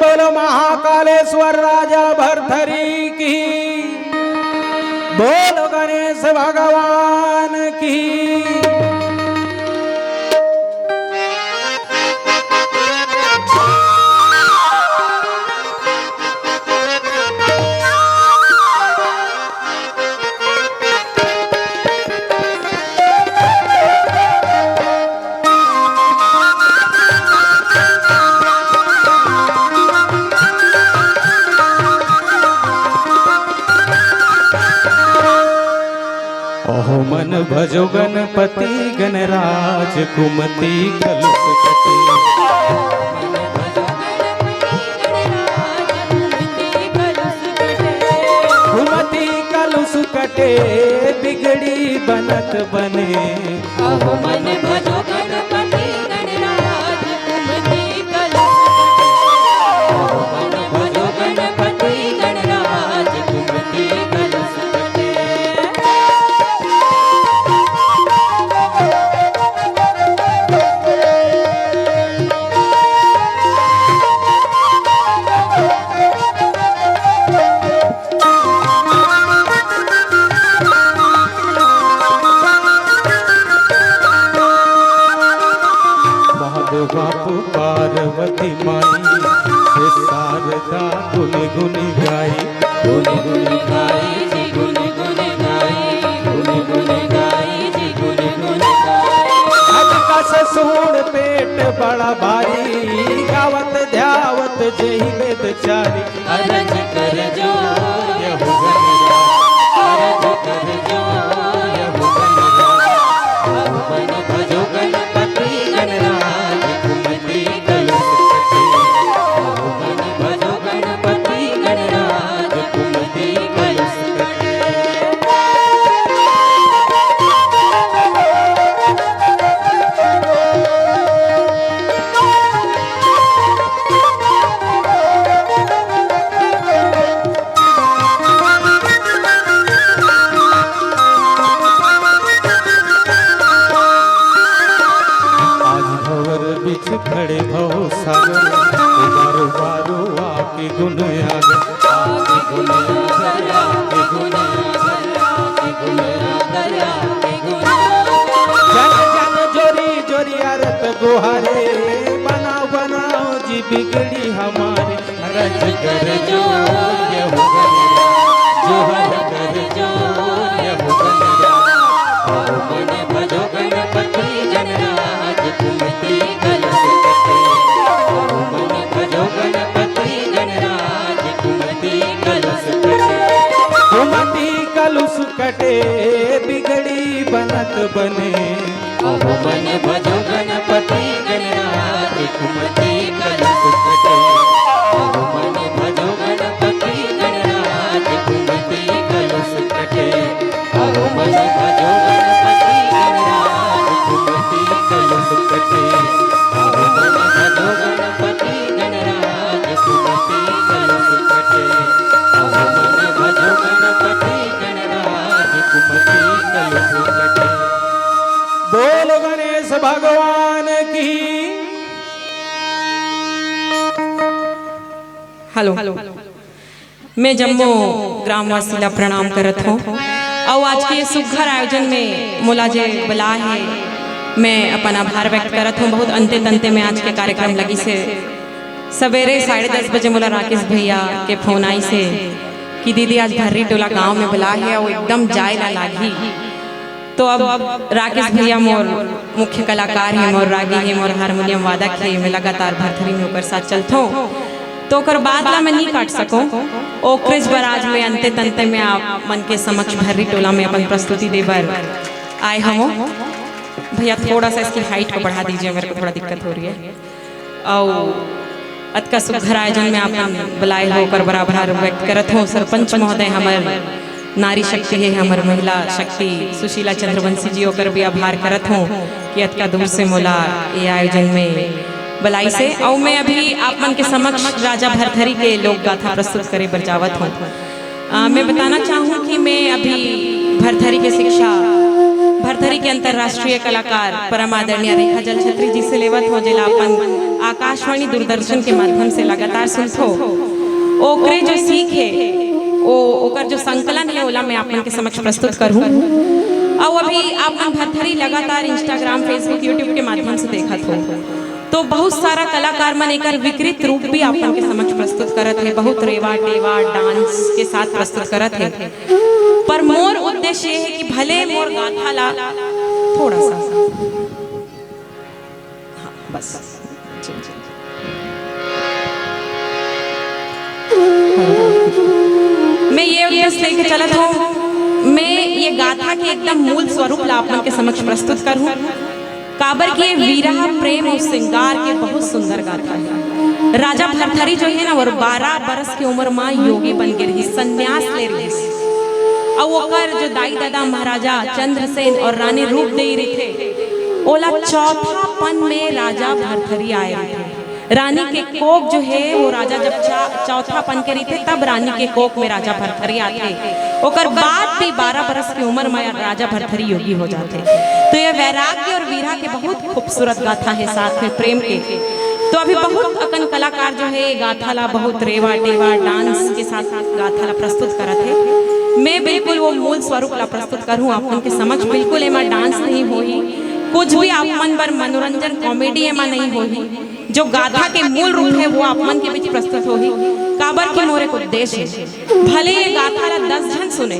बोलो महाकालेश्वर राजा भरथरी की, बोलो गणेश भगवान की। ओहो मन भजो गणपति गणराज कुमति कलुष कटे। कुमति कलुष कटे बिगड़ी बनत बने। ओहो मन भजो गणपति गणराज कुमति कलुष कटे। ओहो मन भजो गणपति गणराज कुमति कलुष कटे। बापू पार्वती माई से शारदा गुन गुन गाई। गुन गुन गाई जी गुन गुन गाई। गुन गुन गाई जी गुन गुन गाई। अजका से सूण पेट बड़ा भारी गावत ध्यावत जही वेद चारी। अरज कर जो यहु गणराज। अरज कर जो यहु गणराज। ओहो मन भजो गणपति गणराज कुमति कलुष कटे। ओहो मन भजो गणपति गणराज कुमति कलुष कटे। खड़े भव सागर बारो बारो आके गुन आगर। आके गुन आगर आके गुन आगर आके गुन आगर आके गुन आगर। जन जन जोरी जोरी अरत गुहारे बनाओ बनाओ जी बिगड़ी हमारी। रज कर जो यहु गणराज। जोहर कर जो यहु गणराज। ओहो मन भजो गणपति गणराज कुमति कलुष कटे। ओहो मन भजो गणपति गणराज कुमति कलुष कटे। कुमति कलुष कटे बिगड़ी बनत बने। ओहो मन भजो गणपति गणराज कुमति कलुष कटे। ओहो मन भजो गणपति गणराज कुमति कलुष कटे। ओहो मन भजो गणपति गणराज कुमति कलुष कटे। ओहो मन भजो गणपति गणराज कुमति कलुष कटे। ओहो मन भजो गणपति गणराज कुमति कलुष कटे। बोलो गणेश भगवान की। हेलो, मैं जम्मू ग्रामवासी ला प्रणाम करत हूँ और आज के सुघर आयोजन में मोला जे बुला है मैं अपन आभार व्यक्त करत हूँ। बहुत अंते तंते में आज के कार्यक्रम लगी से सवेरे 10:30 बजे मोला राकेश भैया के फोन आई से कि दीदी आज भर्री टोला गांव में बुला है और एकदम जाए ला लागी। तो अब राकेश भैया मोर मुख्य कलाकार है, मोर रागी है, मोर हारमोनियम वादक है। मैं लगातार भरथरी में ओकर साथ चलता हूँ तो ओकर बाद ला मैं नहीं काट सकूँ। ओकरेज बराज में अंते तंते में आप मन के समक्ष भर्री टोला में अपन प्रस्तुति देवर आए हम। भैया थोड़ा सा इसकी हाइट को बढ़ा दीजिए, मेरे को थोड़ा दिक्कत हो रही है। और अतका सुघर आयोजन में आप बुलाए हो कर बराबर व्यक्त करत हूँ। सरपंच महोदय हमारे नारी शक्ति है, हमार महिला शक्ति सुशीला चंद्रवंशी जी होकर भी आभार करत हूँ कि अतका दूर से मोला ये आयोजन में बलाई से। और मैं अभी आप मन के समक्ष राजा भरथरी के लोक गाथा प्रस्तुत करे बर जावत हूँ। मैं बताना चाहूँ कि मैं अभी भरथरी के शिक्षा भरथरी के अंतर्राष्ट्रीय कलाकार परम आदरणीय रेखा जल छत्री जी से लेवत हो, जिला अपन आकाशवाणी दूरदर्शन के माध्यम से लगातार सुनथो। ओकरे जो सीख है, ओकर जो संकलन है, ओला मैं आपन के समक्ष प्रस्तुत करूँ। और अभी आपन भरथरी लगातार इंस्टाग्राम, फेसबुक, यूट्यूब के माध्यम से देखत हो, तो बहुत सारा कलाकार मन एकर विकृत रूप भी आपन के समक्ष प्रस्तुत करत है, बहुत रेवा टेवा डांस के साथ प्रस्तुत करत है। पर मोर उद्देश्य ये है कि भले मोर गाथा ला थोड़ा सा, हाँ, बस मैं ये उद्देश्य लेके चलत हूँ, मैं ये गाथा के एकदम मूल स्वरूप ला आपन के समक्ष प्रस्तुत करूँ। काबर के वीरा प्रेम और श्रृंगार के बहुत सुंदर गाथा है। राजा भरथरी जो है ना, वो 12 बरस की उम्र में योगी बन के रही, संन्यास ले रही, और ओकर जो दाई दादा महाराजा चंद्रसेन और रानी रूपदेवी रही थे, ओला चौथा पन में राजा भरथरी आए थे। रानी के कोक जो है वो राजा जब चौथा पन के रही थे, तब रानी के कोक में राजा भरथरी आते। ओकर बाद भी 12 बरस की उम्र में राजा भरथरी योगी हो जाते। तो ये वैराग्य और वीरा के बहुत खूबसूरत गाथा है, साथ में प्रेम के। तो अभी बहुत अकन कलाकार जो है गाथा ला बहुत रेवा टेवा डांस के साथ गाथा ला प्रस्तुत करत है। मैं बिल्कुल वो मूल स्वरूप ला प्रस्तुत करूँ आपन के समझ। बिल्कुल एमा डांस नहीं होई, कुछ भी आपमन बर मनोरंजन कॉमेडी एमा नहीं होई। जो गाथा के मूल रूप है वो आपमन के बीच प्रस्तुत होगी। काबर के मोरे को उद्देश्य है, भले ये गाथा ला 10 जन सुने,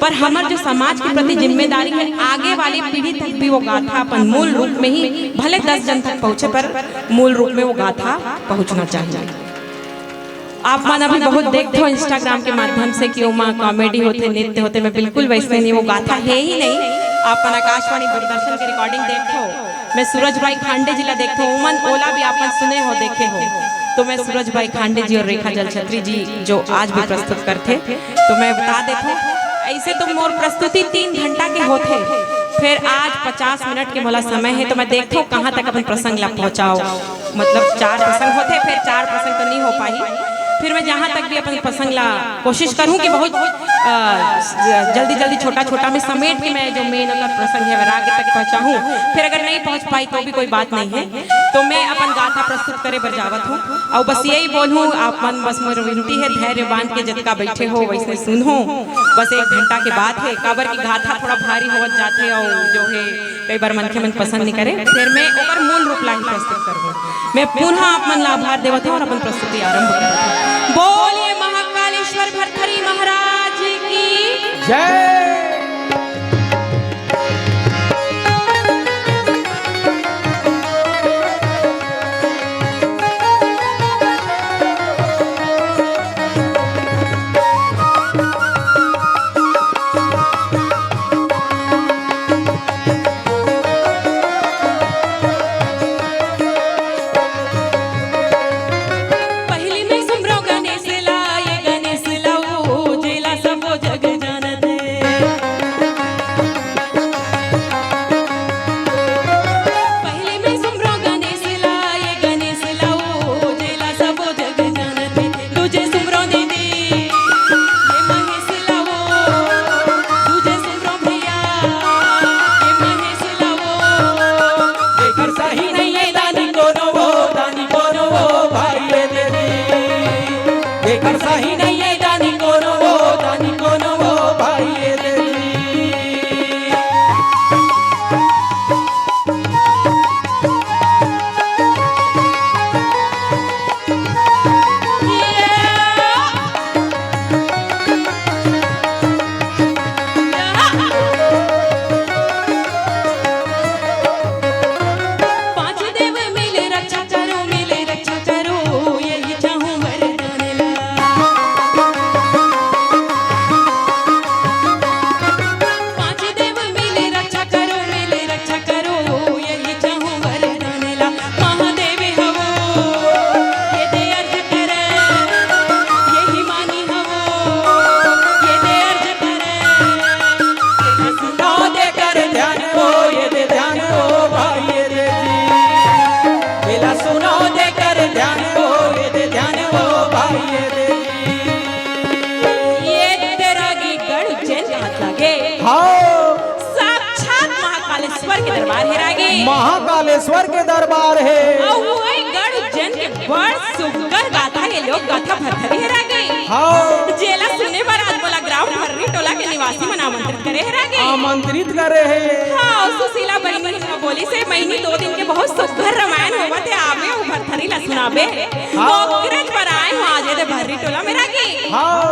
पर हमार जो समाज के प्रति जिम्मेदारी है, आगे वाली पीढ़ी तक भी वो गाथा अपन मूल रूप में ही, भले 10 जन तक पहुंचे, पर मूल रूप में वो गाथा पहुंचना चाहिए। आप मन अभी बहुत देखते हो इंस्टाग्राम के माध्यम से कि वहाँ कॉमेडी होते, नृत्य होते, मैं बिल्कुल वैसे नहीं, वो गाथा है ही नहीं। आप आकाशवाणी दूरदर्शन की रिकॉर्डिंग देखते हो, मैं सूरज भाई खांडे जी ला देखते हो, उमन ओला भी आपन सुने हो, देखे हो। तो मैं सूरज भाई खांडे जी और रेखा जल छत्री जी जो आज भी प्रस्तुत करते, तो मैं बता देता हूँ, ऐसे तो मोर प्रस्तुति 3 घंटा के होते, फिर आज 50 मिनट के मोला समय है, तो मैं देखता हूँ कहाँ तक अपन प्रसंग ला पहुँचाओ। मतलब 4 प्रसंग होते, फिर 4 प्रसंग तो नहीं हो पाई, फिर मैं जहाँ तक भी अपन प्रसंग ला कोशिश करूँ कि बहुत जल्दी जल्दी छोटा छोटा में समेट के मैं जो मेन अगर प्रसंग है वैराग्य तक पहुँचाऊँ। फिर अगर नहीं पहुँच पाई तो भी कोई बात नहीं है, तो मैं अपन गाथा प्रस्तुत करे बर जावत हूँ। और बस यही बोलूँ, आप मन बस मोर विनती है, धैर्य बांध के जितना बैठे हो वैसे सुनो। बस 1 घंटा के बाद है, काबर की गाथा थोड़ा भारी हो जाते, और जो है कई बार मन के मन पसंद नहीं करे, फिर मैं ओकर मूल रूप ला ही प्रस्तुत करूँ। मैं पुनः आप मन ला आभार देवत हूँ और अपन प्रस्तुति आरंभ करत हूँ। बोलिए महाकालेश्वर भरथरी महाराज की जय। साक्षात महाकालेश्वर के दरबार है रागी। महाकालेश्वर के दरबार है। और वही गढ़ उज्जैन के बड़ सुगर गाथा के लोग गाथा भरथरी है रागी। हाँ जेला सुने पर आज बोला ग्राम भर्री टोला के निवासी मन आमंत्रित करे है रागी। आमंत्रित करे है। हाँ सुशीला बहनी बोली से महीनी 2 दिन के बहुत सुघर रामायण होवा थे आवे और भरथरी ला सुनाबे। मोकरेज पर आए हो आज ये भर्री टोला में रागी। हाँ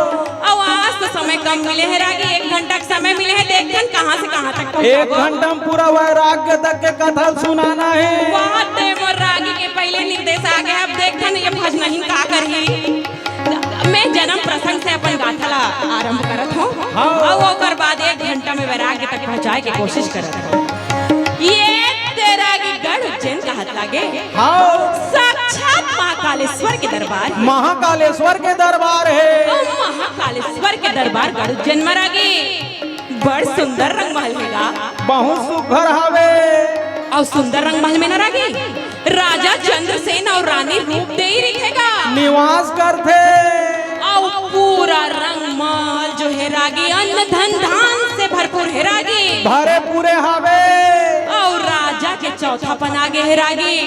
और आज तो समय कम मिले है रागी, 1 घंटा का समय मिले है। देखन कहाँ से कहाँ तक 1 घंटा में पूरा वैराग्य तक के कथा सुनाना है। बात है मोर रागी के पहले निर्देश आ गए। अब देखन ये भजन नहीं का करही। मैं जन्म प्रसंग से अपन गाथा ला आरंभ करत हूँ। हाँ। और ओकर बाद 1 घंटा में वैराग्य तक पहुँचाए के कोशिश करत हूँ। ये तेरा की गढ़ उज्जैन कहत लागे। हाँ साक्षात महाकालेश्वर के दरबार। महाकालेश्वर के दरबार है। और महाकालेश्वर के दरबार गढ़ उज्जैन में रागी बड़ सुंदर रंग महल हैगा। बहुत सुघर हवे। और सुंदर रंग महल में न रागी राजा चंद्रसेन और रानी रूप दे ही रहेगा निवास करते। और पूरा रंग महल जो है रागी अन्न धन धान से भरपूर है रागी। भरे पूरे हवे। और राजा के चौथापन आगे है रागी।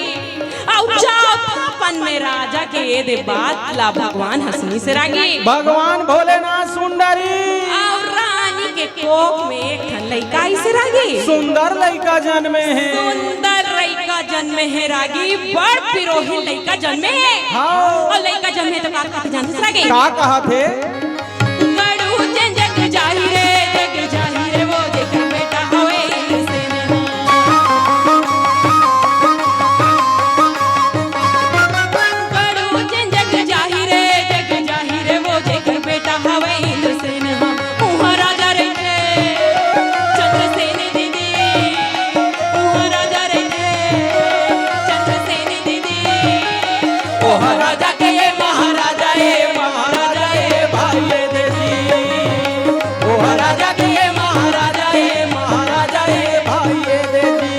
और चौथापन में राजा के ये दे बात ला भगवान हंसनी से रागी। भगवान भोलेनाथ सुंदरी। और रानी के कोख में एक ठन लइका इसे रागी। सुंदर लड़का जन्मे है। सुंदर लइका जन्मे है रागी। बड़ पिरोही लइका जन्मे है। हाँ और लइका जन्मे तो का कहते जानते रागी। का कहा थे? गढ़ उज्जैन जग जाहि रे वो जेकर बेटा होए इंद्रसेन। गढ़ उज्जैन जग जाहि रे वो जेकर बेटा होए इंद्रसेन। उहाँ राजा रहे चंद्रसेन दीदी। उहाँ राजा रहे चंद्रसेन दीदी। ओह राजा के ये महाराजा ये भाई ये देसी। ओह राजा के ये महाराजा ये भाई ये देसी।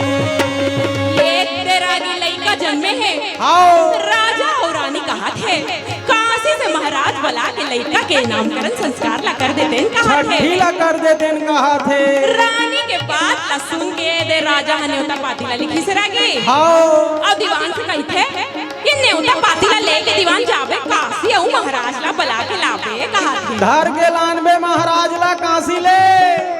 ये तेरा की लइका जन्मे है। आओ राजा और रानी कहा थे काशी से महाराज बुला के लइका के नामकरण संस्कार ला कर देते कहा थे। छठी ला कर देते कहा थे। रानी के बात ला सुन के दे राजा न्योता पाती ला लिखी से रागी। आओ और दीवान से कही थे ये न्योता पाती ला लेके दीवान जावे काशी और महाराज ला बुला के लावे कहा थे। धर के लानबे महाराज ला काशी ले।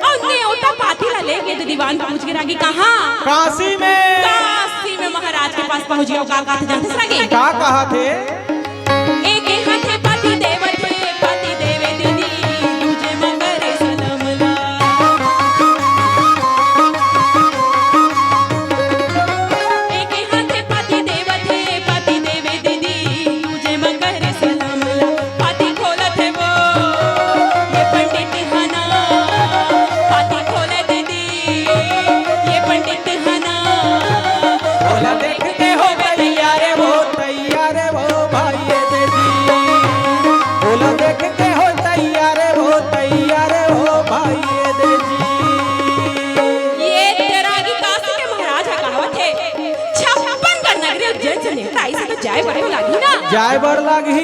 और न्योता पाती ला लेके दे दीवान पहुंच के रागी कहाँ काशी में। काशी में महाराज के पास पहुंच गया। का कहते जानते रागी। का कहा थे? एक हाथे पति देवे दीदी दूजे मगरे सनम ला। एक हाथे पति देवे दीदी दूजे मगरे सनम ला। पाती खोलत है वो ये पंडित हना। पाती खोले दीदी ये पंडित हना। बोला देख के हो तैयार वो भाई ये देसी। बोला देख के हो तैयार वो भाई ये देसी। ये तेरा की काशी के महाराज है कहावत है 56 गढ़ नगरी उज्जैन से नेता आई से तो जाए बड़े लागी ना। जाय बर लागी।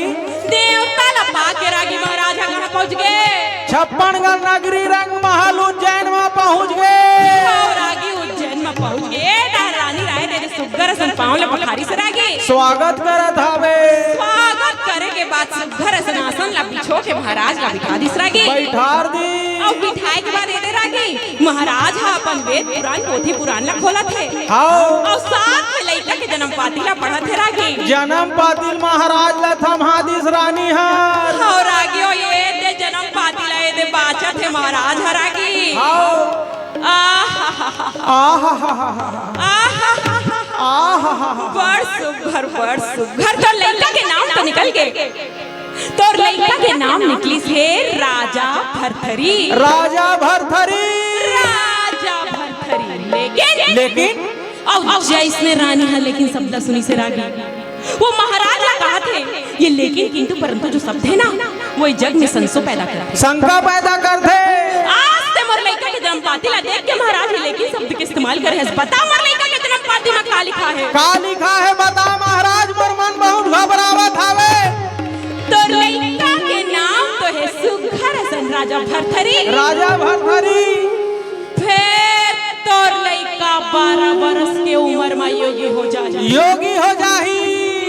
देवता लपा के रागी महाराज कहाँ पहुँच गए। 56 नगरी रंग महल उज्जैन में पहुंच गए। और रागी उज्जैन में पहुँच गए। रानी राय दे सुगर सन पाँव ले पखारी से रागी स्वागत करत हवे। स्वागत करे के बाद सुगर सनासन ला बिछो के महाराज ला बिठा दिस रागी। बैठार दी। और बिठाए के बाद दे रागी महाराज हा अपन वेद पुराण पोथी पुराण ला खोला थे। आओ और साथ में लइका के जन्म पाती ला पढ़ा थे रागी। जन्म पातिल महाराज ला थमादिस रानी हार। और रागियो ये दे जन्म पाती ला ये दे बाचा थे महाराज हा रागी। आओ आहा बड़ सुघर तो लइका के नाम तो निकल गए। तो लइका के नाम निकली से राजा भरथरी। राजा भरथरी। लेकिन और जैसने रानी है लेकिन शब्द सुनी से रागी वो महाराजा कहा थे ये लेकिन किंतु परंतु जो शब्द है ना वो जग में संशय पैदा करते। शंका पैदा करते। आज से मोर लइका के जन्म पाती ला देख के महाराज ये लेकिन शब्द के इस्तेमाल करे है। बता मोर लइका के जन्म पाती में का लिखा है। का लिखा है बता महाराज मोर मन बहुत घबरावत हवे। तो लइका के नाम तो है सुघर सन राजा भरथरी। राजा भरथरी। फिर तो तोर लइका 12 बरस के उम्र में योगी हो जाही। योगी हो जाही।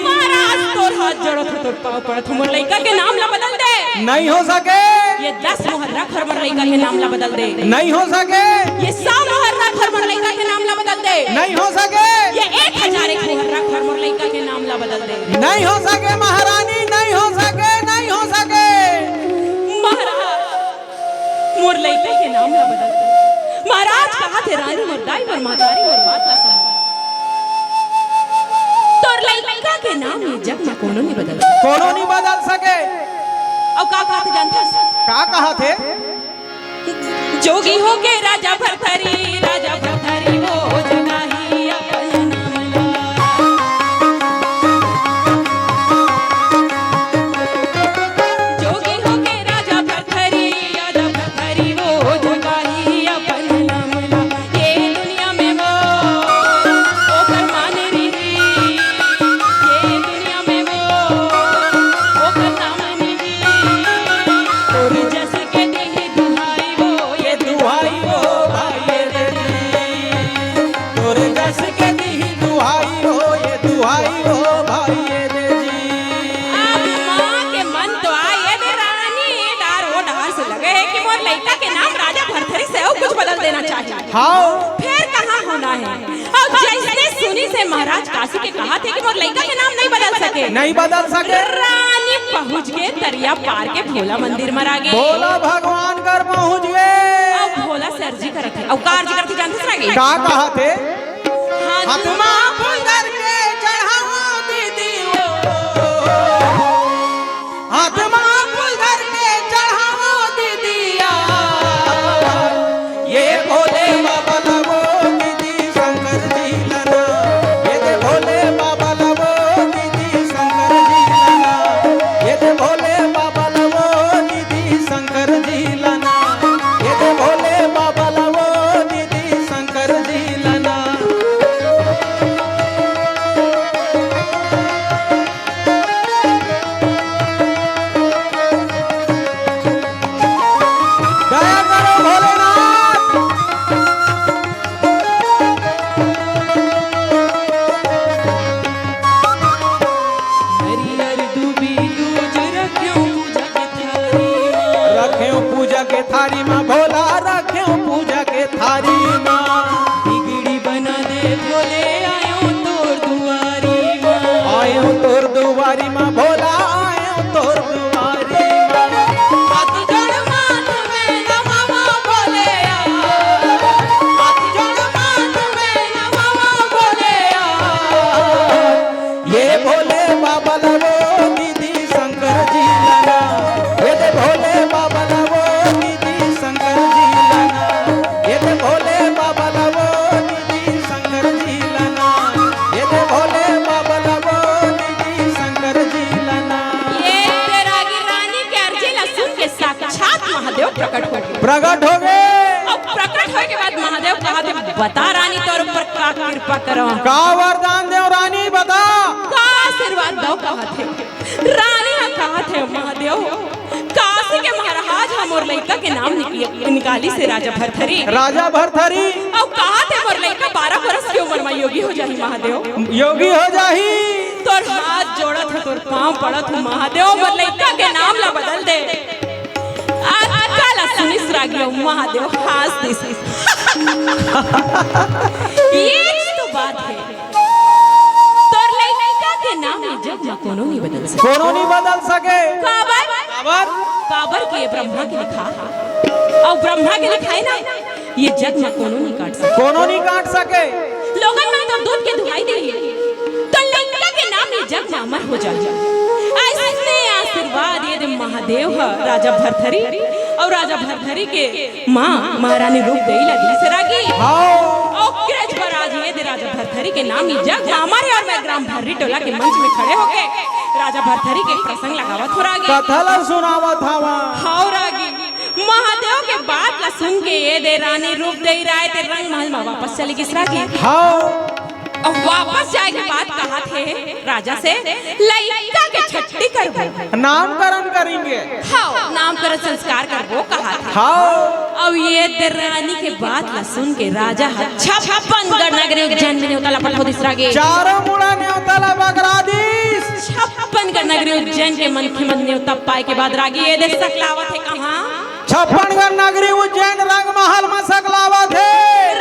महाराज तोर हाथ जोड़त हो, तोर पाँव पड़त हो, मोर लइका के नाम ला बदल दे। नहीं हो सके। ये 10 मुहर्रा खर मोर लइका के नाम ला बदल दे। नहीं हो सके। ये 100 मुहर्रा खर मोर लइका के नाम ला बदल दे। नहीं हो सके। ये 1000 मुहर्रा खर मोर लइका के नाम ला बदल दे। नहीं हो सके महारानी, नहीं हो सके, नहीं हो सके। महाराज मोर लइका के नाम ला बदल दे। महाराज कहा थे रानी मोर दाई मोर महतारी मोर बात ला समझ। तोर लइका के नाम ये जग में कोनो नहीं बदल दे। कोनो नहीं बदल सके। और का कहा थे जानते हो? का कहा थे? जोगी हो के राजा भरथरी वो जगाही अपन नाम ला। जोगी हो के राजा भरथरी वो जगाही अपन नाम ला। ये दुनिया में वो ओकर मान रही, ये दुनिया में वो ओकर नाम नहीं। तोरी जस के देही दुहाई वो ये दुहाई हो भाई रे जी। तोरे जस के दी दुहाई हो, ये दुहाई हो भाई रे जी। अब माँ के मन तो आए दे रानी डार वो डार से लगे है कि मोर लइका के नाम राजा भरथरी से और कुछ बदल देना चाहिए। हाँ। फिर कहाँ होना है? और जैसे सुनी से महाराज काशी के कहा थे कि मोर लइका के नाम नहीं बदल सके। नहीं बदल सके। रानी पहुँच गए तरिया पार के भोला मंदिर में आ गए। भोला भगवान कर पहुँच गए। अब भोला से अर्जी करते और का अर्जी करते जानते सरागे? का कहा थे? हाथ हाथमा फुलर के चढ़ाओ दीदी ओ। हाथमा फुलर के चढ़ाओ दीदिया। ये भोले बाबा लवो दीदी शंकर जी लना। ये दे भोले बाबा लवो दीदी शंकर जी लना। ये दे भोले बाबा लवो दीदी शंकर जी लना। ये दे भोले बाबा लवो दीदी शंकर जी लना। दया करो भोलेनाथ। हरिहर दुबी दूज रख्यो पूजा के थारी माँ। रख्यो पूजा के थारी माँ भोला, रख्यो पूजा के थारी माँ। बिगड़ी बना दे भोले आयो तोर दुआरी माँ। आयो तोर दुआरी माँ भोला, आयो तोर दुआरी माँ। हाथ जोड़ माथ में नमावा भोले आ। हाथ जोड़ माथ में नमावा भोले आ। ये भोले बाबा लवो दीदी शंकर जी लना। ये दे भोले बाबा लवो दीदी शंकर जी लना। ये दे भोले बाबा लवो दीदी शंकर जी लना। ये दे भोले बाबा लवो दीदी शंकर जी लना। ये तेरा रानी के अर्जी ला सुन के साक्षात महादेव प्रकट हो गए। प्रकट हो गए। अब प्रकट होने के बाद महादेव कहा थे बता रानी तोर ऊपर का कृपा करो, का वरदान दे रानी बता। का आशीर्वाद दो कहा थे। रानी हम कहा थे महादेव काशी के महाराज हम और लइका के नाम निकाली से राजा भरथरी। राजा भरथरी और कहा थे मोर लइका 12 बरस की उम्र में योगी हो जाही महादेव। योगी हो जाही। तोर हाथ जोड़त हो, तोर पाँव पड़त हो महादेव, मोर लइका के नाम ला बदल दे। काला सुनिस रागियो महादेव हास दिस। ये तो बात है। तोर लइका के नाम में जग में कोनो नहीं बदल सके। कोनो नहीं बदल सके। काबर काबर के ब्रह्मा के लिखा और ब्रह्मा के लिखा है ना, ये जग में कोनो नहीं काट सके। कोनो नहीं काट सके। लोगन में तो दूध के दुहाई दे तो लइका के नाम में जग में अमर हो जाए। ऐसे आशीर्वाद ये दे महादेव है राजा भरथरी और राजा भरथरी के माँ महारानी रूप देला दी रागी। हाँ। और क्रेज पर आज ये दे राजा भरथरी के नाम ही जग हमारे और मैं ग्राम भर्री टोला के मंच में खड़े होके राजा भरथरी के प्रसंग लगावत हो रागी। कथल सुनावत हवा। हाँ रागी महादेव के बात ला सुन के ये दे रानी रूप दे राय ते रंग महल में वापस चली किस रागी। हाँ। और वापस जाए के बाद कहा थे राजा से लइका के छठी करबो, नामकरण करेंगे। हाँ नामकरण संस्कार करबो कहा था। हाँ। अब ये रानी के बात ला सुन के राजा छप्पन गढ़ नगरी उज्जैन में न्योता लपट हो दिसरा गे चारों मुड़ा न्योता ला बगरादीस 56 गढ़ नगरी उज्जैन के मन के मन न्योता पाए के बाद रागी ये देश सकलावत है कहाँ 56 गढ़ नगरी उज्जैन रंग महल में सकलावत है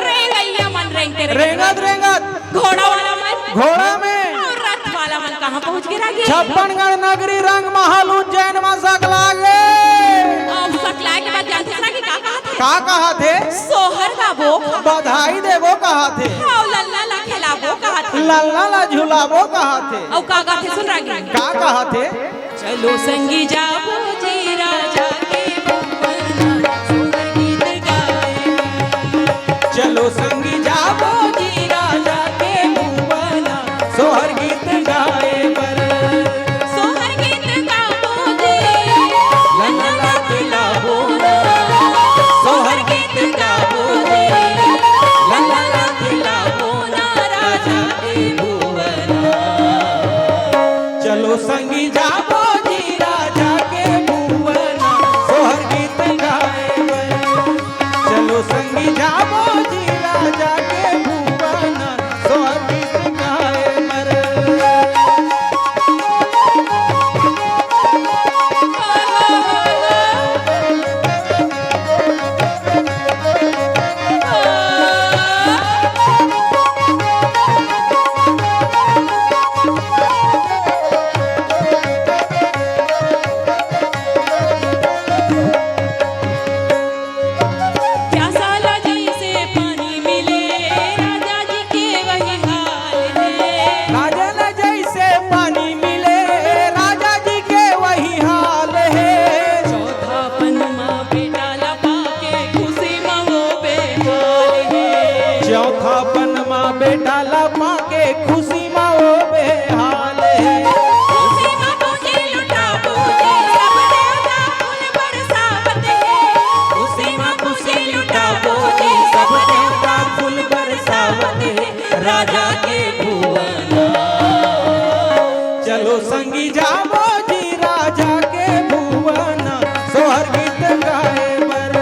रेंगैया मन रेंगते रेंगत रेंगत घोड़ा वाला मन घोड़ा में और रथ वाला मन कहाँ पहुँच गया रागी 56 गढ़ नगरी रंग महल उज्जैन में सकला गे अब सकलाए के बाद जानते ना कि का कहा थे सोहर का वो बधाई देवो कहा थे हाउ लल्ला ला खिलावो कहा थे लल्ला ला झुलावो कहा थे और का थे सुन रागी का कहा थे चलो संगी जाओ जी राजा के भुवना सोहर गीत गाए चलो संगी जाबो जी राजा के भुवना सोहर गीत गाए बर सोहर गीत गाओ जी लल्ला ला खिलावो सोहर गीत गावो जी लल्ला ला खिलावो ना राजा के भुवना चलो संगी जाबो जी राजा के भुवना सोहर गीत गाए बर चलो संगी जाबो जी राजा के भुवना सोहर गीत गाए बर प्यासा लगी से पानी मिले राजा जी के वही हाल है राजन जैसे पानी मिले राजा जी के वही हाल है चौथा पनमा बेटा लपा के खुशी में वो बेहाल है चौथा पनमा बेटा लपा के खुशी में वो बेहाल है खुशी में पूजे लुटा पूजे सब देवता फूल बरसावत है खुशी में पूजे लुटा पूजे सब देवता फूल बरसावत है राजा के भुवना चलो संगी जाबो जी राजा के भुवना सोहर गीत गाए बर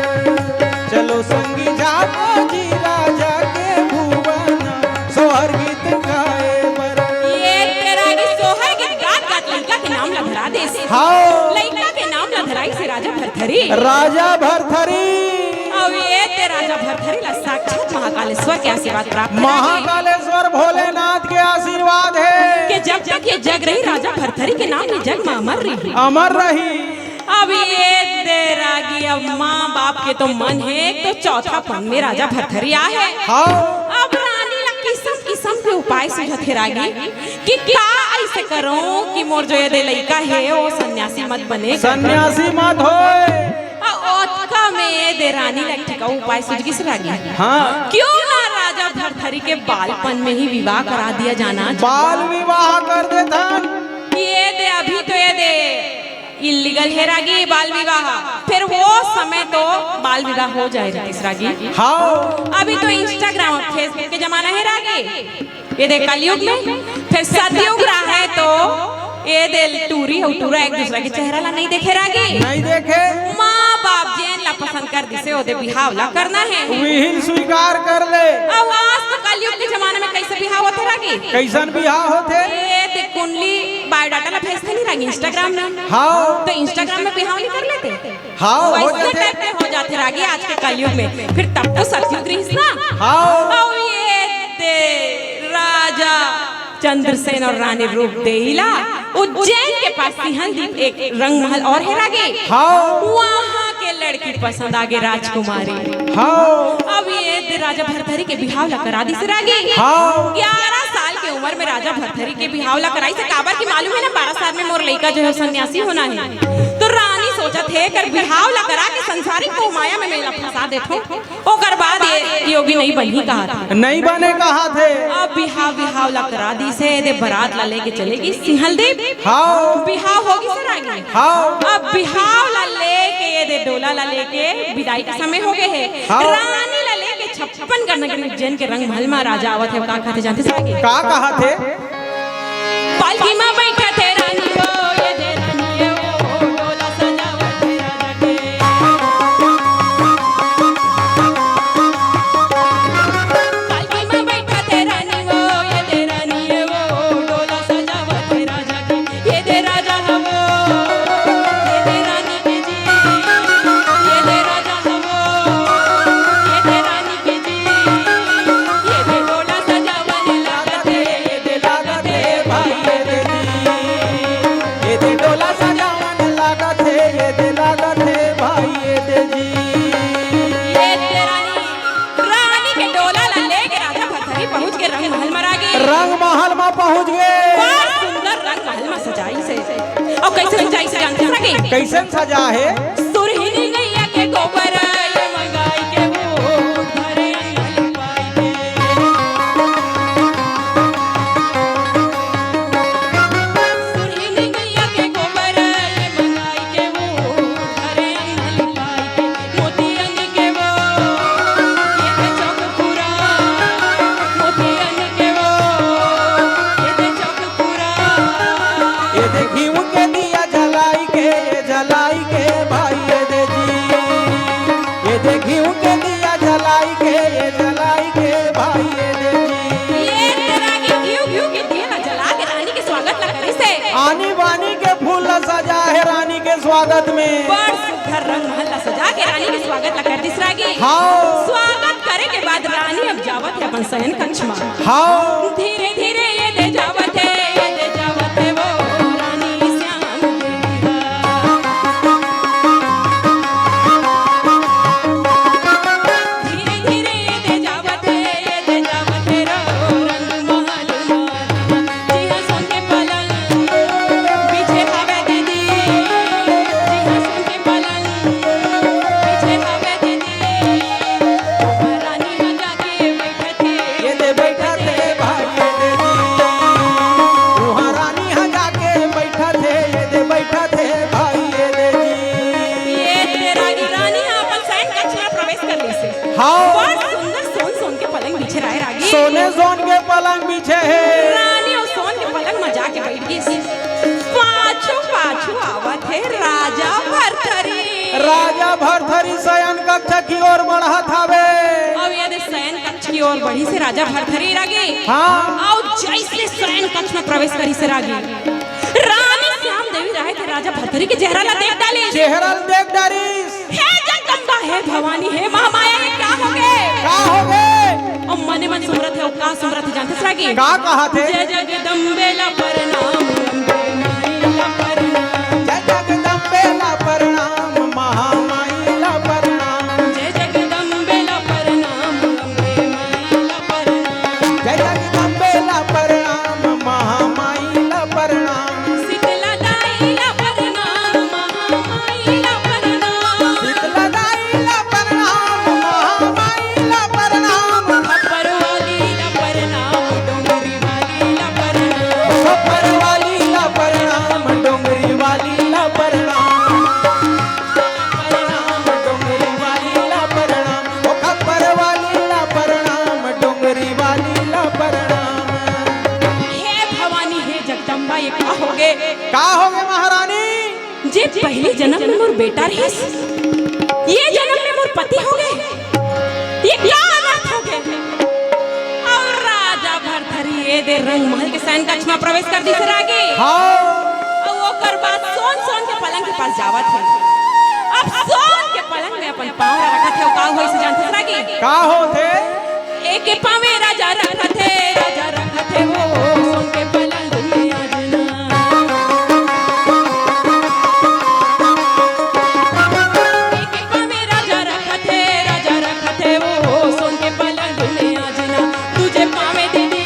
चलो संगी जाबो जी राजा के भुवना सोहर गीत गाए बर ये तेरा की सोहर के गात गात लड़का के नाम लधरा दे से हाओ लड़का के नाम लधराई से राजा भरथरी राजा भरथरी अब ये ते राजा भरथरी ला साक्षात महाकालेश्वर के आशीर्वाद प्राप्त करेगी। महाकालेश्वर भोलेनाथ के आशीर्वाद है कि जब तक ये जग रही राजा भरथरी के नाम ये जग में अमर रही अमर रही अब ये दे रागी अब माँ बाप के तो मन है तो चौथा पन में राजा भरथरी है हाओ अब रानी ला किस्म किस्म के उपाय सुझत है रागी कि क्या ऐसे करो कि मोर जो ये दे लड़का है वो सन्यासी मत बने सन्यासी मत होए ओतका में ये दे रानी ला ठिका उपाय सुझ किस रागी हाँ क्यों ना राजा भरथरी के बालपन में ही विवाह करा दिया जाना बाल विवाह कर देता ये दे अभी तो ये दे इलीगल है रागी बाल विवाह फिर वो समय तो बाल विवाह हो जाएगा इस रागी हाओ अभी तो इंस्टाग्राम और फेसबुक के जमाना है रागी ये देख कलयुग में फिर सतयुग रहा है तो ये दे टूरी हो टूरा एक दूसरा के चेहरा ला नहीं देखे रागी नहीं देखे माँ बाप जेन ला पसंद कर दिसे ओदे बिहाव ला करना है विहीन स्वीकार कर ले अब आज तो कलयुग के जमाने में कैसे बिहाव होता रागी कैसन बिहार होते ये ते कुंडली बायोडाटा ला भेजते नहीं रागी इंस्टाग्राम में हाओ तो इंस्टाग्राम में बिहाव नहीं कर लेते हाओ हो वैसे जाते टाइप में हो जाते रागी आज के कलयुग में फिर तब तो सतयुग रही ना हाओ अब ये दे राजा चंद्रसेन और रानी रूप देला उज्जैन के पास सिंहलदीप एक रंग महल और है रागे हाओ वहाँ के लड़की पसंद आगे राजकुमारी हाओ अब ये राजा भरथरी के बिहाव ला करा दी से रागे हाओ 11 साल की उम्र में राजा भरथरी के बिहाव ला कराई से काबर की मालूम है ना 12 साल में मोर लड़का जो है सन्यासी होना है तो रानी सोचा थे कर बिहाव ला करा के संसारिक को माया में मेला फंसा देथो ओकर बाद ये योगी नहीं बनी कहा था नहीं बने कहा थे अब बिहाव ला करा दी से दे बारात ला लेके चलेगी सिंहलदीप हाओ बिहाव होगी सर आगे हाओ अब बिहाव ला लेके ये दे डोला ला लेके विदाई का समय हो गए है हाँ। रानी ला लेके 56 गढ़ नगरी उज्जैन के रंग महल में राजा आवत है का खाते जानते सर आगे का कहा थे पालकी में बैठा थे रानी हो ये दे रानी है वो डोला सजावत है राजा के रंग महल में पहुंच गए। बड़ा सुंदर रंग महल में सजाई से और कैसे सजाई से जानते सके कैसे सजा है? सुरहिनी गैया के गोबर ये मंगाई के वो घरे अंगल पाई के सुरहिनी गैया के गोबर ये मंगाई के वो घरे अंगल पाई के मोतियन के वो ये दे चौकपुरा मोतियन के वो ये दे चौकपुरा ये देखी उनके दिया जलाई के भाई ये दे जी। ये देखी उनके दिया जलाई के भाई ये दे जी। ये तेरा के घिउ के दिया जला के रानी के स्वागत ला करे से आनी बानी के फूल सजा है रानी के स्वागत में। बड़ सुघर रंग महल सजा के रानी के स्वागत ला कर दिसरा के हाँ स्वागत करे के बाद रानी अब जावत है अपन शयन कक्ष में। हाँ धीरे धीरे ये दे जावत है वो रानी श्याम देवी धीरे धीरे ये दे जावत है रो रंग महल जिया सुन के पलंग पीछे हवे दीदी जिया सुन के पलंग पीछे हवे दीदी रानी न जाके बैठे थे ये दे बैठा थे भाई ये दे जी। वहाँ रानी यहाँ जाके बैठा थे ये दे बैठा थे भाई ये दे जी। ये तेरा की रानी अपन शयन कक्ष में प्रवेश कर ली से हाँ बड़ सुंदर सोन के पलंग बिछे रहे रागी सोने सोन के पलंग बिछे है। रानी और सोन के पलंग में जाके बैठ गई सी पाछू पाछू आवत है राजा भरथरी शयन कक्ष की ओर बढ़त हवे। अब यदि शयन कक्ष की ओर बढ़ी से राजा भरथरी रागी हाँ और जैसे शयन कक्ष में प्रवेश करी से रागी रानी श्याम देवी रहे थे राजा भरथरी के चेहरा ला देख डाली चेहरा देख डरिस। हे जगदम्बा हे भवानी हे महामाया ये क्या हो गए का हो गए? और मने मन सुमरत है और का सुमरत है जानते सरागी का कहा थे? जय जगदम्बे ला प्रणाम अम्बे माई ला प्रणाम जय जगदम्बे ला प्रणाम महामाई ला प्रणाम। जय जगदम्बे ला प्रणाम अम्बे माई ला प्रणाम जय जगदम्बे ला प्रणाम महामाई ला प्रणाम। शीतला दाई ला प्रणाम महामाई ला प्रणाम शीतला दाई ला प्रणाम महामाई ला प्रणाम। अपर वाली ला प्रणाम डोंगरी वाली ला प्रणाम खप्पर वाली ला प्रणाम डोंगरी वाली ला प्रणाम। प्रणाम डोंगरी वाली ला प्रणाम। ओ खप्पर वाली ला प्रणाम डोंगरी वाली ला प्रणाम। हे भवानी हे जगदम्बा ये क्या हो गए का हो गए महारानी? जे पहले जन्म में मोर बेटा रहे ये जन्म में मोर पति हो गए ये क्या अनर्थ हो गए और राजा भरथरी ये दे रंग महल के शयन कक्ष में प्रवेश कर दी सर आगे हाँ और ओकर बाद सोन के पलंग के पास जावत है अब सोन के पलंग में अपन पाँव रखा थे का होई से जानते सर आगे का हो थे? एक के पाँव में राजा रखा थे वो सोन के पलंग में आजना राजा रखा थे वो सोन के पलंग में आजना तुझे पावे दीदी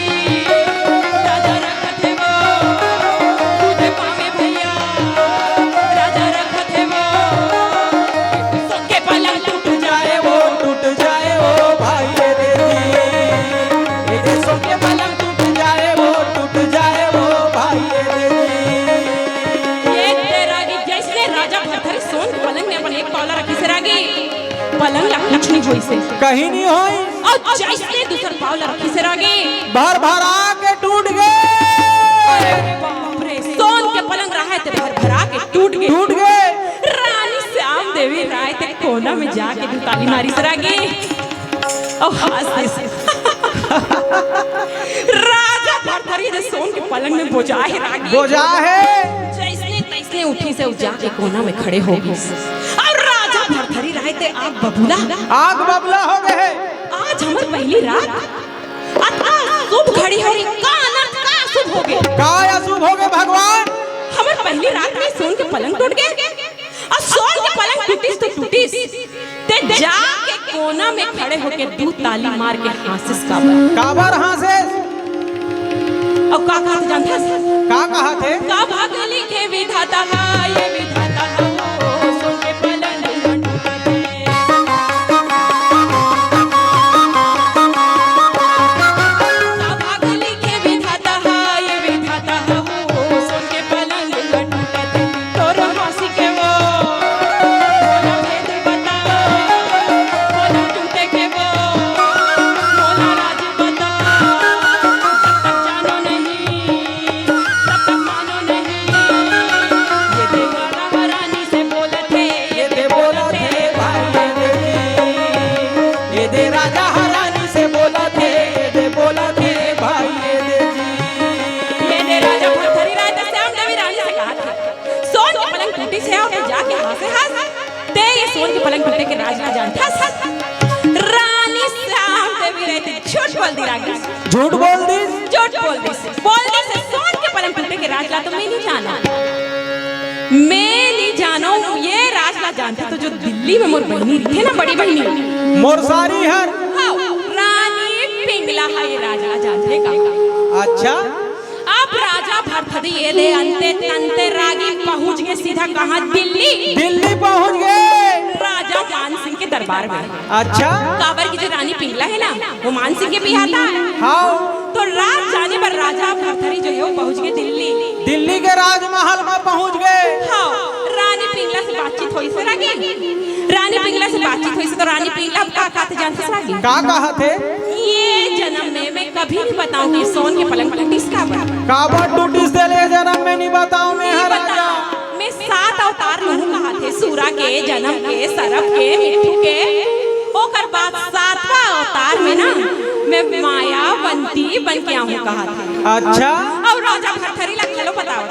राजा रखा थे वो तुझे पावे भैया राजा रखा थे वो सोन के पलंग टूट जाए वो टूट जाए वो भाई ये दे दी। ये दे सोन के पलंग टूट जाए वो भाई ये दे दी। ये तेरा की जैसे राजा भरथरी सोन के पलंग में अपन एक पावला रखी से रागी पलंग लक्ष्मी हुई से कहीं नहीं होई और जैसे दूसर पावला रखी से रागी भर भरा के टूट गए। अरे बाप रे सोन के पलंग रहे थे भर भरा के टूट गए रानी श्याम देवी राय थे कोना में जाके दो ताली मारी सरागी और हाथ से राजा भरथरी ने सोन के पलंग में बोझा है रागी बोझा है जैसे तैसे उठी से जाके कोना में खड़े हो गए और राजा भरथरी रहे थे आग बबूला आग बबला हो गए। आज हमार पहली रात शुभ घड़ी हो गई का अनर्थ का शुभ हो गए का अशुभ हो गए भगवान? हमार पहली रात में सोन के पलंग टूट गए और सोन के पलंग टूटिस तो टूटिस ते जाके कोना में खड़े होके दो ताली मार के हासिस काबर काबर हां से और का कहत जानता का कहा थे? का भाग लिखे विधाता है ये विधाता है वो सुन के पलन टूटे का भाग लिखे विधाता है ये विधाता है वो सुन के पलन टूटे तोर हंसी के वो मोला भेद बता मोला टूटे के वो मोला राज बता तब तक जानो नहीं तब तक मानो नहीं ये देवारा हरानी से बोले थे ये दे बोला थे भाई ये दे राजा हरानी से बोला थे, ये दे बोला थे भाई ये दे जी। ये दे राजा भरथरी राय तो श्याम देवी रानी से कहा था सोन के पलंग टूटी से और जाके हाथ से हाथ ते ये सोन के पलंग टूटे के राज ना जानता रानी श्याम देवी राय तो झूठ बोल दी रानी झूठ बोल दी। झूठ बोल दी से सोन के पलंग टूटे के राज ला तो मैं नहीं जाना मैं नहीं जानो ये राज ला जानता तो जो दिल्ली में मोर बहनी थे ना बड़ी बहनी मोर सारी हर। हाँ, रानी पिंगला है ये राज ला जानते का अच्छा अब राजा भरथरी ये दे अंते तंते रागी पहुंच गए सीधा कहाँ दिल्ली दिल्ली पहुंच गए। राजा मान सिंह के दरबार में अच्छा काबर की जो रानी पिंगला है ना वो मान सिंह के भी आता है हाँ तो रात जाने पर राजा भरथरी जो है वो पहुंच गए दिल्ली दिल्ली के राजमहल में पहुंच गए। हाँ रानी पिंगला से बातचीत हुई से रागी रानी पिंगला से बातचीत हुई से तो रानी पिंगला अब का कहते जानते से रागी का कहा थे? ये जन्म में मैं कभी नहीं बताऊंगी सोन के पलंग पर किसका काबर टूटी से ले जन्म में नहीं बताऊं मैं हर राजा। मैं 7 अवतार लहू कहा थे सूरा के जन्म के सरफ के मिट्टू के ओकर बाद 7वां अवतार में ना मैं मायावंती बन के आऊं कहा था। अच्छा और राजा भरथरी ला चलो बताओ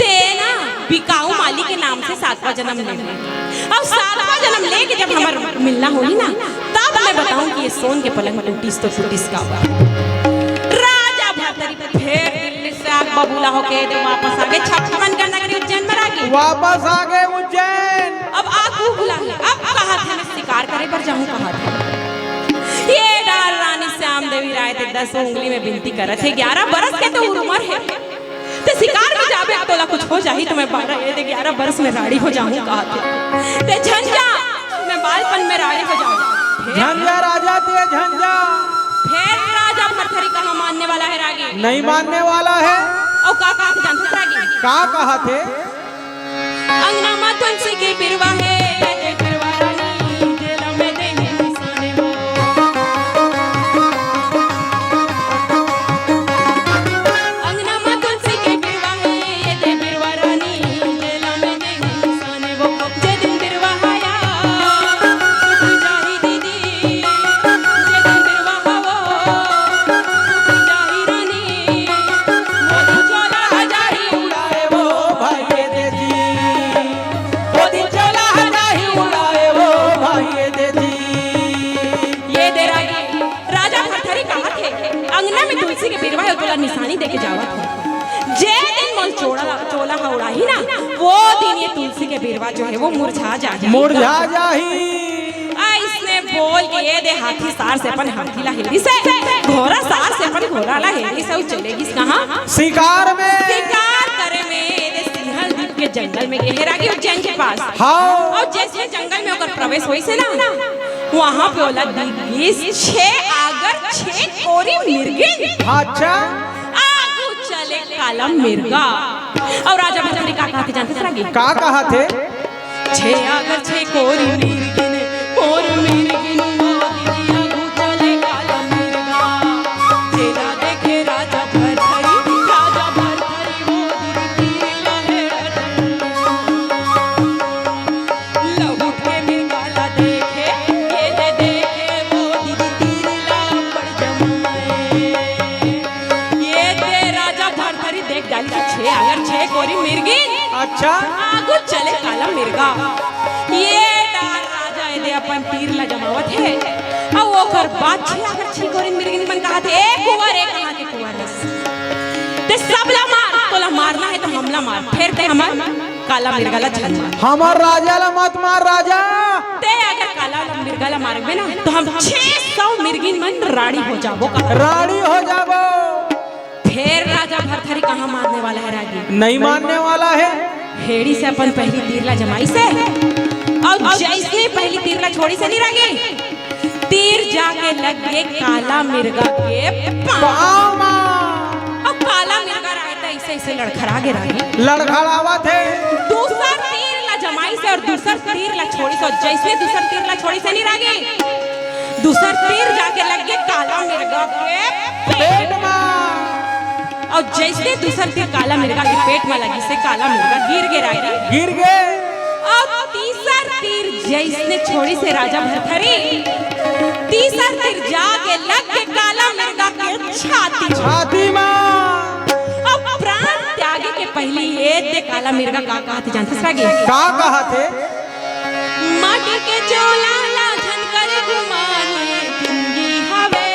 ते ना बिकाऊ माली के नाम से 7वां जन्म ले और 7वां जन्म लेके जब हमार मिलना होगी ना तब मैं बताऊं कि ये सोन के पलंग में टूटीस तो टूटीस का राजा भरथरी फिर दिल्ली से आग बबूला होके तो वापस आ गए 56 का नगरी उज्जैन में आ गई वापस आ गए उज्जैन। अब आग बुला ले अब कहा था मैं शिकार करे पर जाऊं कहा था ये डाल रानी श्याम देवी राय ते 10 उंगली में विनती करत है 11 बरस के तो उम्र है ते शिकार में जाबे अब तोला कुछ हो जाही तो मैं 11 बरस में राड़ी हो जाऊं कहा थे ते झंझा मैं बालपन में राड़ी हो जाऊं झंझा राजा थे झंझा। फिर राजा भरथरी का मानने वाला है रागी नहीं मानने वाला है। और का कहा थे जानते रागी का कहा थे? अंगना में तुलसी के बिरवा है ये बिरवा रानी जेल में देही सोने वो अंगना में तुलसी के बिरवा है ये बिरवा रानी जेल में देही सोने वो जे दिन बिरवा आया सुख जाही दीदी जे दिन बिरवा हो सुख जाही रानी मोदी चोला हजारी उड़ाए वो भाई ये दे जी। वो दिन चला है नहीं उड़ाए वो भाई ये दे जी। ये दे रागी राजा भरथरी कहा थे अंगना में तुलसी के बिरवा है तोला निशानी देके जावत है जे दिन मोल चोला उड़ाही ना वो दिन ये तुलसी के बिरवा जो है वो मुरझा जाएगा मुरझा जाही। इसने बोल के ये दे हाथी सार से अपन हाथी ला हेरी से घोड़ा सार से अपन घोड़ा ला हेरी से चलेगी कहाँ शिकार में शिकार करे में ये दे सिंहल द्वीप के जंगल में गए रागी उज्जैन के पास हाँ और जैसे जंगल में होकर प्रवेश हुई से ना वहाँ पे बोला दिग्गज 6 आगर 6 कोरी मिर्गिन अच्छा आगू चले काला मिर्गा और राजा भरथरी का कहते जानते से रागी का कहा थे? 6 आगर 6 कोरी मिर्गिन कोर मिर्गिन मोदी आगू चले काला मिर्गा तेरा देखे राजा भरथरी मोदी तीर लहे लहू के मिर्गाला देखे ये दे देखे मोदी तीर ला पड़ जमाए ये दे राजा भरथरी देख डाली 6 आगर 6 कोरी मिर्गिन अच्छा आगू चले काला मिर्गा ये डाल राजा ये दे अपन तीर ला जमावत है और वो कर बात 6 आगर 6 कोरी मिर्गिन बन कहा थे एक कुंवर एक कहा के कुंवर ते सबला मार तोला मारना है तो हमला मार फिर ते हमार काला मिर्गा ला छन मार हमार राजा ला मत मार राजा। ते अगर काला मिर्गा ला मारबे ना तो हम 600 मिर्गिन मन राड़ी हो जाबो का रानी हो जाबो। फिर राजा भरथरी कहाँ मारने वाला है रागी? नहीं मानने वाला है। हेड़ी से अपन पहली तीरला जमाई से, और जैसे पहली तीरला छोड़ी से नहीं रागी, तीर जाके लग गए काला मिर्गा के पाँव में। और काला मिर्गा रहता ऐसे ऐसे लड़खड़ा गे रागी, लड़खड़ावा थे। दूसरा तीरला जमाई से और दूसरा तीरला छोड़ी से, और जैसे दूसरा तीरला छोड़ी से नहीं रागी, दूसरा तीर जाके लग गए काला मिर्गा के पेट में। और जैसे दूसरा तीर काला मिर्गा के पेट में लगी से काला मिर्गा गिर गए रागी, गिर गए। और तीसरा तीर जैसे छोड़ी से राजा भरथरी, तीसरा तीर जाके लग के काला मिर्गा के छाती में। और प्राण त्यागे के पहली ये दे काला मिर्गा का कहा थे जानते सरागे? का कहा थे? माटी के चोला लाझन करे गुमाने, जिंदगी हवे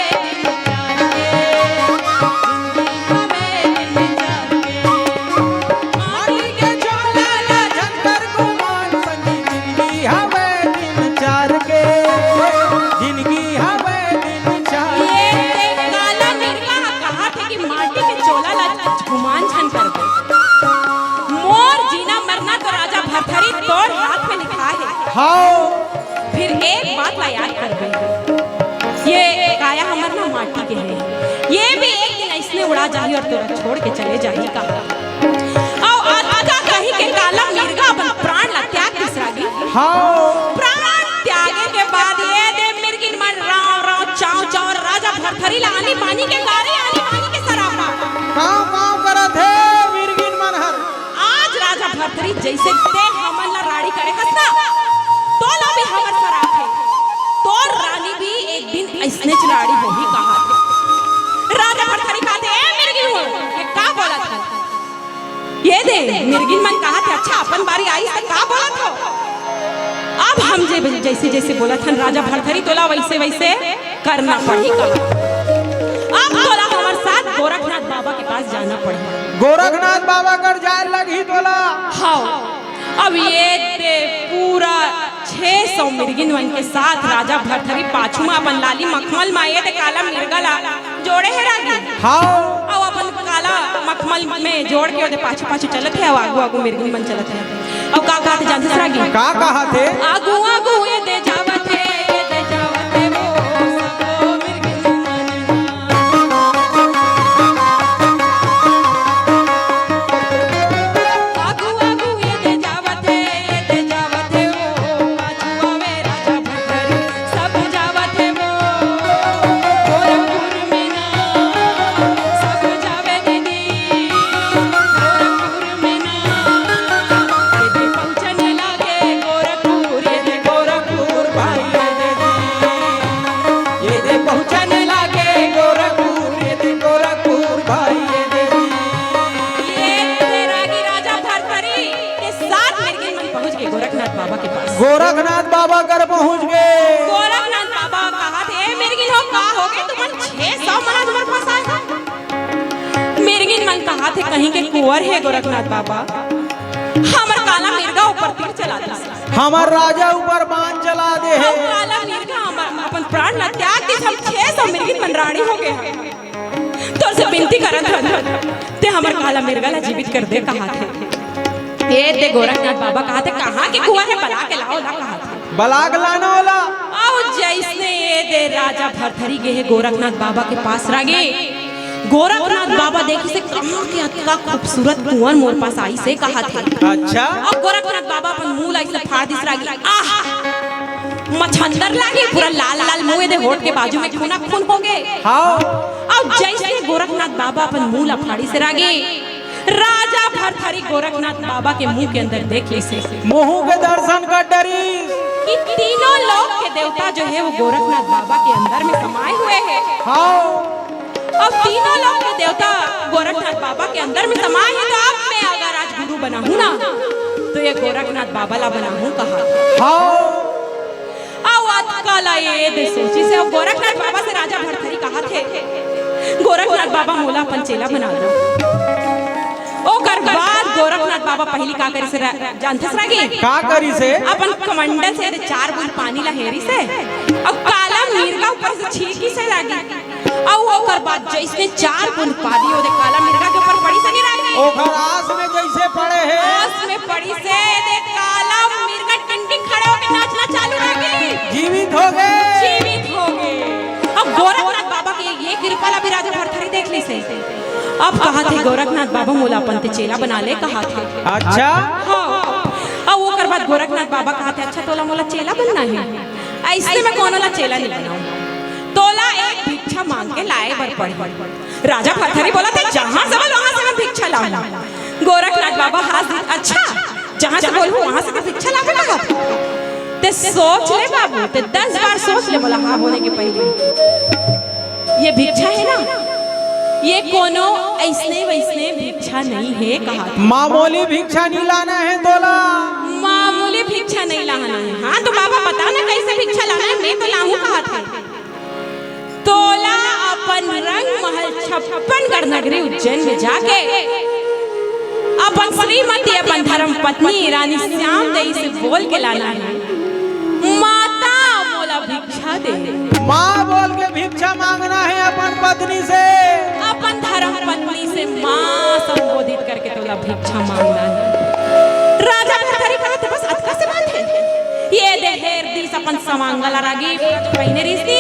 फिर एक बात ला याद कर गई, ये काया हमर ना माटी के है, ये भी एक दिन ऐसने उड़ा जाही और तोरा छोड़ के चले जाही का। और आका कही के काला मिर्गा अपन प्राण ला त्याग दिसरागी। प्राण त्यागे के बाद ये दे मिर्गिन मन राव राव चाव चाव राजा भरथरी ला आनी पानी के गारे, आनी पानी के सरापा काम करत है मिर्गिन मन हर। आज राजा भरथरी जैसे ते हमन ला राड़ी करे हसना, तो ला भी हमर सराप है, तो रानी भी एक दिन ऐसने चलाड़ी होही कहा थे। राजा भरथरी कहते ए मिर्गिन हो, ये का बोला था? ये दे मिर्गिन मन कहा थे अच्छा अपन बारी आई से का बोला था? अब हम जैसे जैसे बोला था राजा भरथरी तोला वैसे वैसे करना पड़ी कहा। अब तोला हमार साथ गोरखनाथ बाबा के पास जाना पड़ी। गोरखनाथ बाबा कर जाए लगी तोला। हाँ, अब ये पूरा 600 मिर्गिन वन के साथ राजा भरथरी पाछू में अपन लाली मखमल माये ते काला मिर्गा ला जोड़े है रागी। और अपन काला मखमल में जोड़ के ओदे पाछू पाछू चलत है, आगू आगू मिर्गिन मन चलत है। अब का कहते जानते रागी? का कहा थे? आगू आगू ये दे जावत है, ये दे जावत है वो सबो मिर्गिन गोरखनाथ बाबा कर पहुंच गए। गोरखनाथ बाबा कहा थे मिर्गिन हो का हो गए तुम 600 मना तुम्हारे पास आए। मिर्गिन मन कहा थे कहीं के कुंवर है गोरखनाथ बाबा, हमर काला मिर्गा ऊपर तीर चला दे, हमर राजा ऊपर बाण चला दे है। काला मिर्गा हमर अपन प्राण ला त्याग दे, हम 600 मिर्गिन मन रानी हो गए। तोर से विनती करत हन ते हमर काला मिर्गा ला जीवित कर दे कहा थे। ये ते गोरखनाथ बाबा कहा थे कहाँ के कुआं है बला के लाओ ला कहा थे। बलाग लाना होला। आओ जैसे ये दे राजा भरथरी गए गोरखनाथ बाबा के पास रागे। गोरखनाथ बाबा देखी से कहाँ के अतका खूबसूरत कुंवर मोर पास आई से कहा थे। अच्छा। और गोरखनाथ बाबा अपन मुंह लाई से फाड़ दिस रागी। आह मछंदर लागे पूरा लाल लाल मुंह दे होठ के बाजू में खूना खून हो गए। हाँ। और जैसे गोरखनाथ बाबा अपन मुंह ला फाड़ी से रागे, राजा भरथरी गोरखनाथ बाबा के मुंह के अंदर देख ली से मुंह के दर्शन कर डरी कि तीनों लोक के देवता जो है वो गोरखनाथ बाबा के अंदर में समाये हुए हैं। हाँ। अब तीनों लोक के देवता गोरखनाथ बाबा के अंदर में समाये हैं, तो अब मैं अगर आज गुरु बना हूँ ना तो ये गोरखनाथ बाबा ला बना हूँ कहा। हाँ। ये दे सोची से गोरखनाथ बाबा से राजा भरथरी कहा थे गोरखनाथ बाबा मोला अपन चेला बना दो। ओकर बाद गोरखनाथ बाबा पहली का करी से जानते सरागी का करी से अपन कमंडल से 4 बूंद पानी ला हेरी से और काला मिर्गा ऊपर से छींकी से लागी और और ओकर बाद जैसे 4 बूंद पानी ओदे काला मिर्गा के ऊपर पड़ी से नहीं रही ओकर आस में जैसे पड़े है आस में पड़ी से दे काला मिर्गा टिंटिंग खड़े होके नाचना चालू रह गई जीवित हो गए। जीवित हो गए। अब गोरखनाथ बाबा के ये कृपाला भी राजा भरथरी देख ली से अब कहा थे गोरखनाथ बाबा मोला पंत चेला बना ले कहा थे। अच्छा हाँ अब वो कर बाद गोरखनाथ बाबा कहा थे अच्छा तोला मोला चेला बनना है ऐसे में कोनो ला चेला नहीं बनाऊं तोला एक भिक्षा मांग के लाए बर पड़ी। राजा भरथरी बोला था जहां से बोल वहां से मैं भिक्षा लाऊंगा। गोरखनाथ बाबा हाथ अच्छा जहां से बोलूं वहां से भिक्षा ला के लगा ते सोच ले बाबू ते 10 बार सोच ले बोला हाँ बोलने के पहले ये भिक्षा है ना ये कोनो ऐसने वैसने भिक्षा नहीं है कहा था। मामूली भिक्षा नहीं लाना है तोला मामूली भिक्षा नहीं लाना है। हाँ तो बाबा बताओ ना कैसे भिक्षा लाना है मैं तो लाऊं कहा था। तोला अपन रंग महल 56गढ़ नगरी उज्जैन में जाके अपन श्रीमती अपन धर्म पत्नी रानी श्याम देवी से बोल के लाना है माता मोला भिक्षा दे। माँ बोल के भिक्षा मांगना है अपन पत्नी से अपन धर्म पत्नी से माँ संबोधित करके तोला भिक्षा मांगना है। राजा भरथरी कहा था बस अतका से बात है ये देहेर दिस अपन समांगला रागी पहने रिसी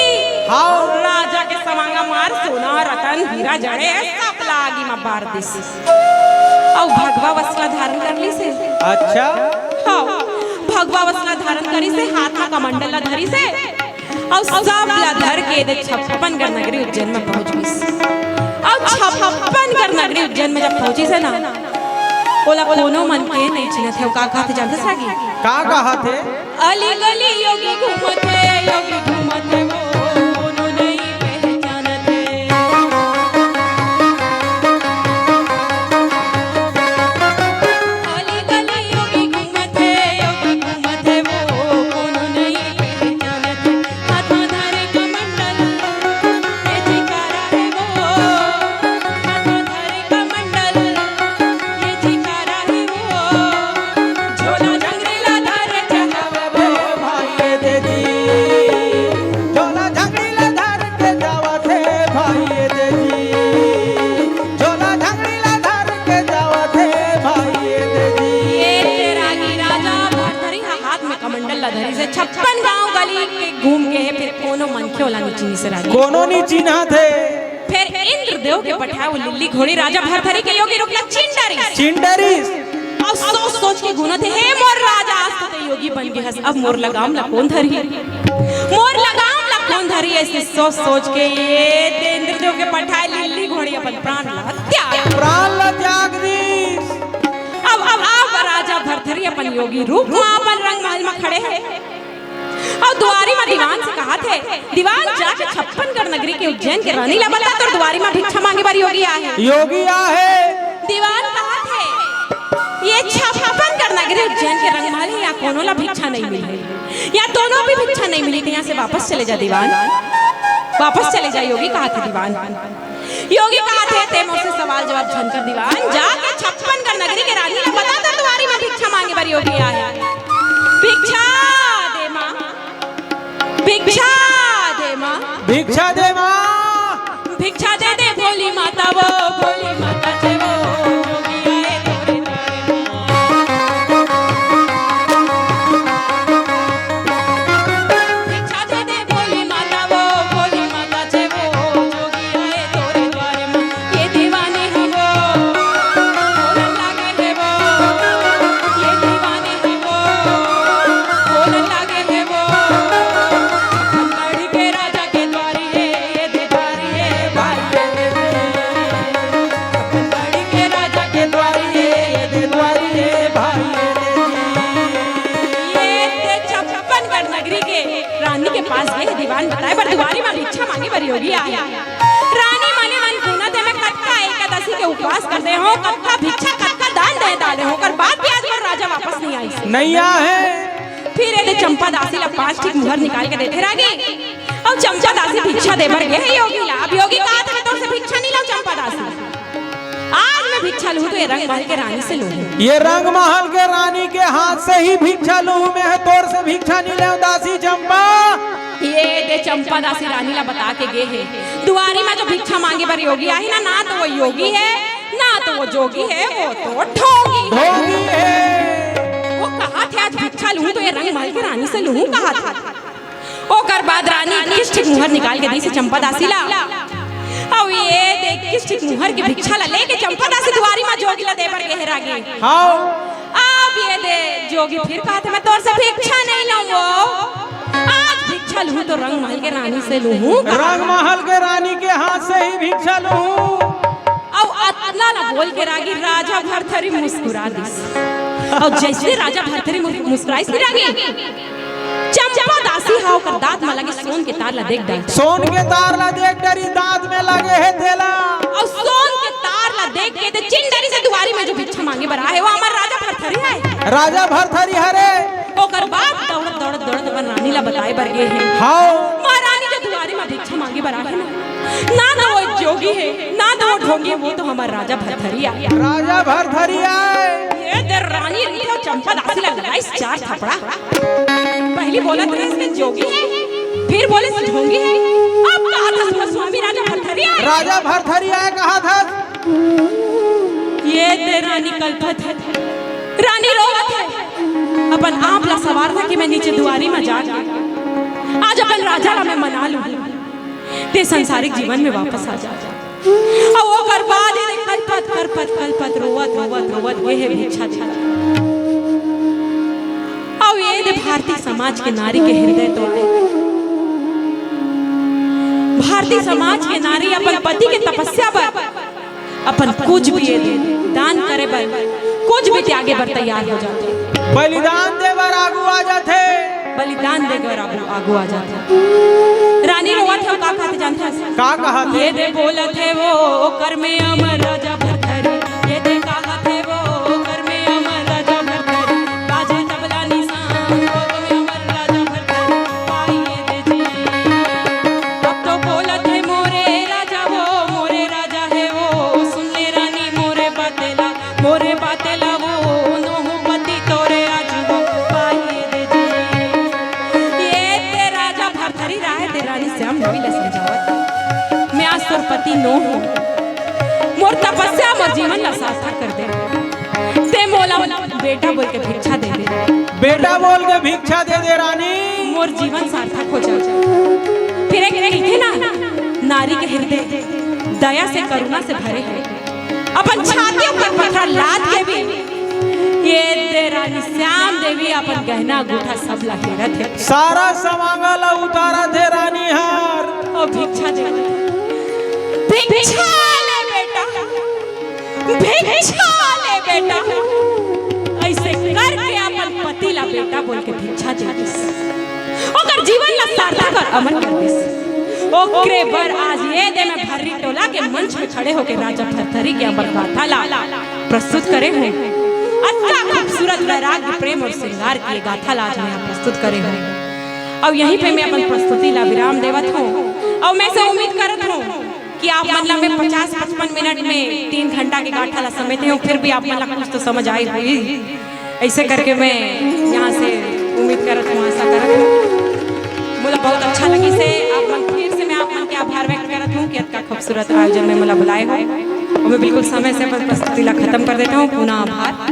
हाँ राजा के समांगा मार सोना रतन हीरा जड़े सब लागी में बार दिस और भगवा वस्त्र धारण कर ली से। अच्छा हाँ भगवा वस्त्र धारण करी से हाथ में कमंडल ला धरी से और सब ला धर के दे 56गढ़ नगरी उज्जैन में पहुंच गई। और 56गढ़ नगरी उज्जैन में जब पहुंची से ना बोला कोनो मन के नहीं चिन्हत है का कहते जानते सागी का कहा थे अली गली योगी घूमते वो कोनो नहीं पहचानते। अली गली योगी घूमते वो कोनो नहीं पहचानते। हाथ में धरे कमंडल ये चिकारा है वो हाथ में धरे कमंडल ये चिकारा है वो झोला जंगरीला धारे चढ़ावे वो भाई दे दी झोला झंगड़ीला धार के जावत है भाई दे दी झोला झंगड़ीला धार के जावत है भाई दे दी। ये तेरा की राजा भरथरी हाथ में कमंडल ला धरी से 56 गांव गली के घूम के है फिर कोनो मन के ओला नीची से राजा कोनो नहीं चिन्हा थे फिर इंद्रदेव के पठाए वो लिल्ली घोड़ी राजा भरथरी के योगी रुकला चिंडारी चिंडरीस और सोच सोच के गुना थे हे मोर राजा आज तो ते योगी बन के हस अब मोर लगाम ला कौन धरी मोर लगाम ला कौन धरी ऐसे सोच सोच के ये ते इंद्रदेव के पठाए लिल्ली घोड़ी अपन प्राण ला हत्या प्राण ला त्याग दी। अब राजा भरथरी अपन योगी रूप में अपन रंग महल में खड़े हैं और दुआरी में दीवान से कहा थे दीवान जाके 56गढ़ नगरी के उज्जैन के रानी ला बता तो दुआरी में भिक्षा मांगे बार योगी आए योगी आहे दीवान कहा थे ये 56गढ़ नगरी उज्जैन के रंग महल है यहाँ कोनो ला भिक्षा नहीं मिली या दोनों भी भिक्षा नहीं मिली तो यहाँ से वापस चले जा दीवान वापस चले जा योगी कहा थे दीवान योगी कहा थे ते मुझसे सवाल जवाब झनकर दीवान जाके 56गढ़ नगरी के रानी ला बता तो दुआरी में भिक्षा मांगे बार योगी आया भिक्षा दे माँ भिक्षा दे माँ भिक्षा दे माँ भिक्षा दे दे भोली माता वो भोली माता से वो योगी आए तोरे द्वारे भिक्षा दे दे भोली माता वो भोली माता से वो योगी आए तोरे द्वारे माँ ये दीवाने हैं वो बोलन लागे है वो ये दीवाने हैं वो बोलन लागे है वो गढ़ के राजा के द्वारी है ये दीवारी है भाई गढ़ के राजा के द्वारी है ये द्वारी है भाई ये 56गढ़ नगरी के रानी के पास गए दीवान बताए पर दुआरी में भिक्षा मांगी बरी होगी आया रानी मने मन गुना दे में कटका एकादशी के उपवास करते हो कटका भिक्षा कटका दान दे डाले हो कर बाद भी आज पर राजा वापस नहीं आई नैया है फिर ये चंपा दासी ला 5 ठीक मुहर निकाल के देते रागी और चंपा दासी भिक्षा दे बर गए योगी ला अब योगी कहा था मैं तो से भिक्षा नहीं लाऊं चंपा दासी आज मैं भिक्षा लूं तो ये रंग महल के रानी से लूं ये रंग महल के रानी के हाथ से ही भिक्षा लूं मैं तोर से भिक्षा नहीं ले दासी चंपा ये दे चंपा दासी रानी ला बता के गे है दुआरी में जो भिक्षा मांगे बर योगी आई ना, ना तो वो योगी है ना तो वो जोगी है, वो तो ठोगी ढोंगी है। वो कहा थे आज भिक्षा लूं तो ये रंग महल की रानी से लूं कहा था। ओकर बाद रानी किस ठीक मुहर निकाल के दी से चंपा दासी ला, अब ये देख किस ठीक मुहर की भिक्षा ला लेके चंपा दासी दुआरी में जोगी ला दे बर गहरा गे। हाँ अब ये दे जोगी फिर कहा था मैं तोर से भिक्षा नहीं लूंगो, आज भिक्षा लूं तो रंग महल के रानी से लूं। रंग महल के रानी के हाथ से ही भिक्षा लूं। अब अतला ना बोल के रागी राजा भरथरी मुस्कुरा दिस, और जैसे राजा भरथरी मुस्कुराई सी रागी चंपा दासी हाव कर दांत में लगे सोन के तार ला देख डाल, सोन के तार ला देख डरी दांत में लगे है थेला, और सोन के तार ला देख के ते चिंडरी से दुआरी में जो भिक्षा मांगे बरा है वो हमार राजा भरथरी है। राजा भरथरी हरे ओकर बाद दौड़त दौड़त दौड़त अपन रानी ला बताए बर गे है। हाँ महारानी जो दुआरी में भिक्षा मांगे बरा है ना तो वो जोगी है ना तो वो ढोंगी है, वो तो हमार राजा भरथरी है। राजा भरथरी आए। ये दे रानी रीता चंपा दासी ला लगाई चार थपड़ा, पहली बोला था इसमें जोगी है, फिर बोले से ढोंगी है, अब कहा था सुना स्वामी राजा भरथरी है। राजा भरथरी आए कहा था। ये दे रानी कल्पत है, रानी रोवत है, अपन आप ला सवार था कि मैं नीचे दुआरी में जा आज अपन राजा ला मैं मना लूं ते संसारिक जीवन में वापस आ जा। और वो बर्बाद है कल्पत करपत कल्पत रोवत रोवत रोवत ये है भिक्षा छा। और ये दे भारतीय समाज के नारी के हृदय तोड़े, भारतीय समाज के नारी अपन पति के तपस्या पर अपन कुछ भी दान करे बर कुछ भी त्यागे बर तैयार हो जाते, बलिदान देवर आगू आ जाते, बलिदान देकर आगू आ जाते। रानी रोवत है का कहते जानते हैं का कहा थे? ये दे बोलत है वो कर में अमर राजा भरथरी, ये दे कहा थे वो कर में अमर राजा भरथरी, बाजे तबला निशान वो में अमर राजा भरथरी पाई ये दे जी। अब तो बोलत है मोरे राजा है वो सुन ले रानी मोरे बातेला वो नोहु पति तोरे आज वो पाई ये दे जी। ये ते राजा भरथरी राय ते रानी श्याम नवी ले समझावत मैं आज तोर पति नो हूं, मोर तपस्या मोर जीवन ला सार्थक कर दे, ते मोला बेटा बोल के भिक्षा दे दे, बेटा बोल के भिक्षा दे दे रानी, मोर जीवन सार्थक हो जाए। फिर एक कहते ना नारी के हृदय दया से करुणा से भरे हैं, अपन छातियों पर पत्थर लाद के भी ये दे रानी श्याम देवी अपन गहना अंगूठा सब ला हेरत है, सारा समांगल उतारा थे रानी हार, और भिक्षा दे भिक्षा ले बेटा, भिक्षा ले बेटा, ऐसे करके अपन पति ला बेटा बोल के भिक्षा दे दिस, ओकर जीवन ला सार्थक और अमर कर दिस। ओकरे बर आज ये दे मैं भर्री टोला के मंच में खड़े होके राजा भरथरी के अमर गाथा ला प्रस्तुत करे हैं। अच्छा खूबसूरत वैराग्य प्रेम और श्रृंगार की गाथा ला आज मैं प्रस्तुत करे हैं, और यहीं पे मैं अपन प्रस्तुति ला विराम देवत हूँ। और मैं से उम्मीद करत हूँ कि आप मतलब में 50-55 मिनट में 3 घंटा के गाथा ला समेटे हो, फिर भी आप मतलब कुछ तो समझ आई हुई। ऐसे करके मैं यहाँ से उम्मीद करत हूँ, आशा करत हूँ मुझे बहुत अच्छा लगी से आप मन फिर से मैं आप मन के आभार व्यक्त करत हूँ कि इतना खूबसूरत आयोजन में मुझे बुलाए हो, और मैं बिल्कुल समय से अपन प्रस्तुति ला खत्म कर देता हूँ। पुनः आभार।